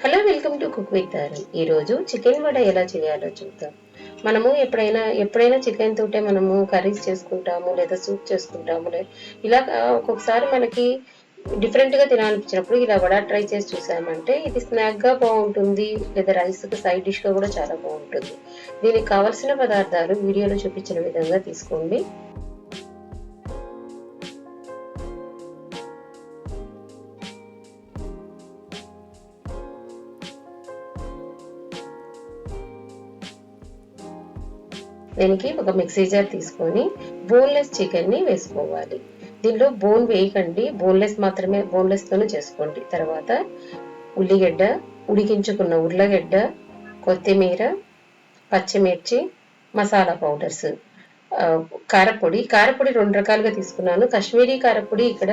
Hello, welcome to cook with Taran. ఈరోజు chicken vada ఎలా చేయాలో చూద్దాం. మనము ఎప్పుడైనా చికెన్ తోటే మనము కర్రీస్ చేసుకుంటాము, లేదా సూప్ చేసుకుంటాము. ఇలా ఒక్కొక్కసారి మనకి డిఫరెంట్గా తినాలనిపించినప్పుడు ఇలా వడ ట్రై చేసి చూసామంటే ఇది స్నాక్గా బాగుంటుంది, లేదా రైస్కి సైడ్ డిష్గా కూడా చాలా బాగుంటుంది. దీనికి కావలసిన పదార్థాలు వీడియోలో చూపించిన విధంగా తీసుకోండి. దీనికి ఒక మిక్సీ జార్ తీసుకొని బోన్లెస్ చికెన్ని వేసుకోవాలి. దీనిలో బోన్ వేయకండి, బోన్లెస్తోనే చేసుకోండి. తర్వాత ఉల్లిగడ్డ, ఉడికించుకున్న ఉర్లగడ్డ, కొత్తిమీర, పచ్చిమిర్చి, మసాలా పౌడర్స్, కారపొడి 2 రకాలుగా తీసుకున్నాను. కాశ్మీరీ కారపొడి ఇక్కడ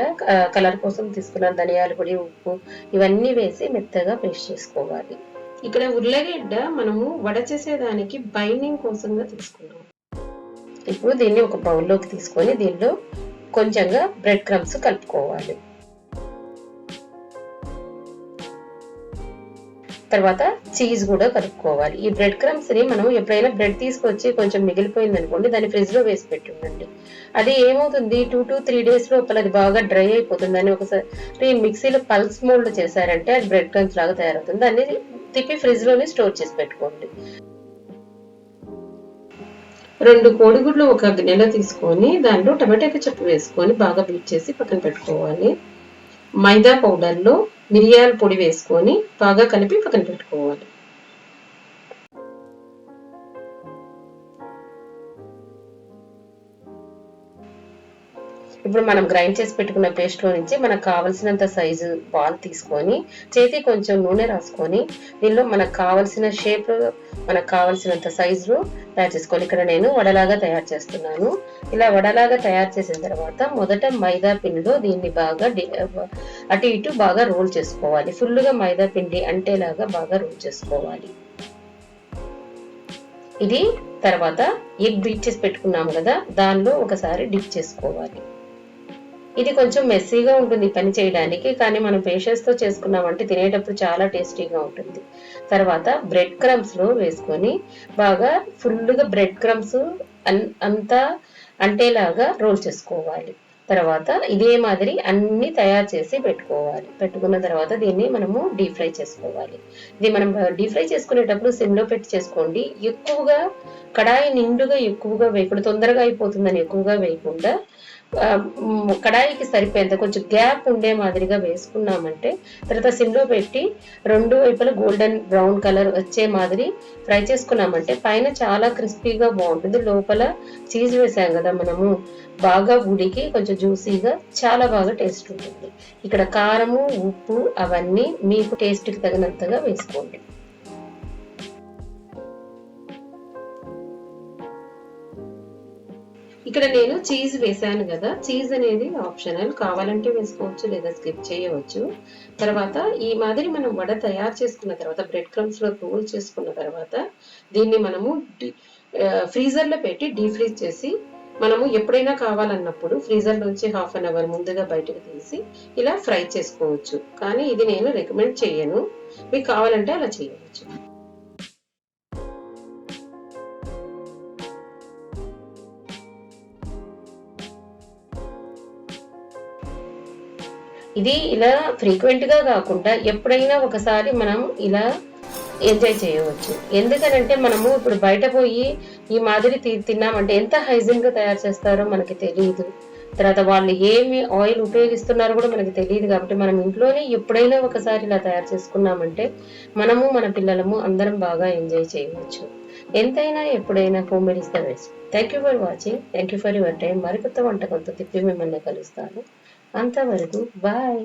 కలర్ కోసం తీసుకున్నాను. ధనియాల పొడి, ఉప్పు ఇవన్నీ వేసి మెత్తగా పేస్ట్ చేసుకోవాలి. ఇక్కడ ఉర్లగడ్డ మనము వడ చేసేదానికి బైండింగ్ కోసంగా తీసుకున్నాం. ఇప్పుడు దీన్ని ఒక బౌల్లోకి తీసుకొని దీనిలో కొంచెంగా బ్రెడ్ క్రమ్స్ కలుపుకోవాలి. తర్వాత చీజ్ కూడా కలుపుకోవాలి. ఈ బ్రెడ్ క్రమ్స్ ని మనం ఎప్పుడైనా బ్రెడ్ తీసుకొచ్చి కొంచెం మిగిలిపోయింది అనుకోండి, దాన్ని ఫ్రిడ్జ్ లో వేసి పెట్టుండండి. అది ఏమవుతుంది, 2 to 3 days లోపల అది బాగా డ్రై అయిపోతుంది. దాన్ని ఒకసారి మిక్సీలో పల్స్ మోల్డ్ చేశారంటే అది బ్రెడ్ క్రమ్స్ లాగా తయారవుతుంది. దాన్ని తిప్పి ఫ్రిడ్జ్ లోనే స్టోర్ చేసి పెట్టుకోండి. 2 కోడిగుడ్లు ఒక గిన్నెలో తీసుకొని దానిలో టమాటా కెచప్ వేసుకొని బాగా బీట్ చేసి పక్కన పెట్టుకోవాలి. మైదా పౌడర్లో మిరియాల పొడి వేసుకొని బాగా కలిపి పక్కన పెట్టుకోవాలి. ఇప్పుడు మనం గ్రైండ్ చేసి పెట్టుకున్న పేస్ట్లో నుంచి మనకు కావలసినంత సైజు బాల్ తీసుకొని చేతి కొంచెం నూనె రాసుకొని దీనిలో మనకు కావలసిన షేప్, మనకు కావలసినంత సైజులో తయారు చేసుకోవాలి. ఇక్కడ నేను వడలాగా తయారు చేస్తున్నాను. ఇలా వడలాగా తయారు చేసిన తర్వాత మొదట మైదా పిండిలో దీన్ని బాగా అటు ఇటు బాగా రోల్ చేసుకోవాలి. ఫుల్గా మైదా పిండి అంటేలాగా బాగా రోల్ చేసుకోవాలి. ఇది తర్వాత ఎగ్ బీట్ చేసి పెట్టుకున్నాము కదా, దానిలో ఒకసారి డిప్ చేసుకోవాలి. ఇది కొంచెం మెస్సీగా ఉంటుంది పని చేయడానికి, కానీ మనం పేషెన్స్తో చేసుకున్నామంటే తినేటప్పుడు చాలా టేస్టీగా ఉంటుంది. తర్వాత బ్రెడ్ క్రమ్స్లో వేసుకొని బాగా ఫుల్గా బ్రెడ్ క్రమ్స్ అంతా అంటేలాగా రోల్ చేసుకోవాలి. తర్వాత ఇదే మాదిరి అన్ని తయారు చేసి పెట్టుకున్న తర్వాత దీన్ని మనము డీప్ ఫ్రై చేసుకోవాలి. ఇది మనం డీప్ ఫ్రై చేసుకునేటప్పుడు సిమ్లో పెట్టి చేసుకోండి. ఎక్కువగా కడాయి నిండుగా ఎక్కువగా వేయకుండా, తొందరగా అయిపోతుందని ఎక్కువగా వేయకుండా కడాయికి సరిపోయేంత కొంచెం గ్యాప్ ఉండే మాదిరిగా వేసుకున్నామంటే తర్వాత సిమ్లో పెట్టి 2 వైపులా గోల్డెన్ బ్రౌన్ కలర్ వచ్చే మాదిరి ఫ్రై చేసుకున్నామంటే పైన చాలా క్రిస్పీగా బాగుంటుంది. లోపల చీజ్ వేసాం కదా మనము, బాగా ఉడికి కొంచెం జ్యూసీగా చాలా బాగా టేస్ట్ ఉంటుంది. ఇక్కడ కారము, ఉప్పు అవన్నీ మీకు టేస్ట్కి తగినంతగా వేసుకోండి. ఇక్కడ నేను చీజ్ వేసాను కదా, చీజ్ అనేది ఆప్షనల్, కావాలంటే వేసుకోవచ్చు లేదా స్కిప్ చేయవచ్చు. తర్వాత ఈ మాదిరి మనం వడ తయారు చేసుకున్న తర్వాత బ్రెడ్ క్రమ్స్ లో రోల్ చేసుకున్న తర్వాత దీన్ని మనము ఫ్రీజర్లో పెట్టి డీఫ్రీజ్ చేసి మనము ఎప్పుడైనా కావాలన్నప్పుడు ఫ్రీజర్ నుంచి ½ an hour ముందుగా బయటకు తీసి ఇలా ఫ్రై చేసుకోవచ్చు. కానీ ఇది నేను రికమెండ్ చేయను, మీకు కావాలంటే అలా చేయవచ్చు. ఇది ఇలా ఫ్రీక్వెంట్ గా కాకుండా ఎప్పుడైనా ఒకసారి మనం ఇలా ఎంజాయ్ చేయవచ్చు. ఎందుకనంటే మనము ఇప్పుడు బయట పోయి ఈ మాదిరి తిన్నామంటే ఎంత హైజీన్ గా తయారు చేస్తారో మనకి తెలియదు. తర్వాత వాళ్ళు ఏమి ఆయిల్ ఉపయోగిస్తున్నారో కూడా మనకి తెలియదు. కాబట్టి మనం ఇంట్లోనే ఎప్పుడైనా ఒకసారి ఇలా తయారు చేసుకున్నామంటే మనము మన పిల్లలము అందరం బాగా ఎంజాయ్ చేయవచ్చు. ఎంతైనా ఎప్పుడైనా home made is the best. Thank you for watching. Thank you for your time. మరికొత్త వంటకంతో తిప్పి మిమ్మల్ని కలుస్తాను. అంతవరకు బాయ్.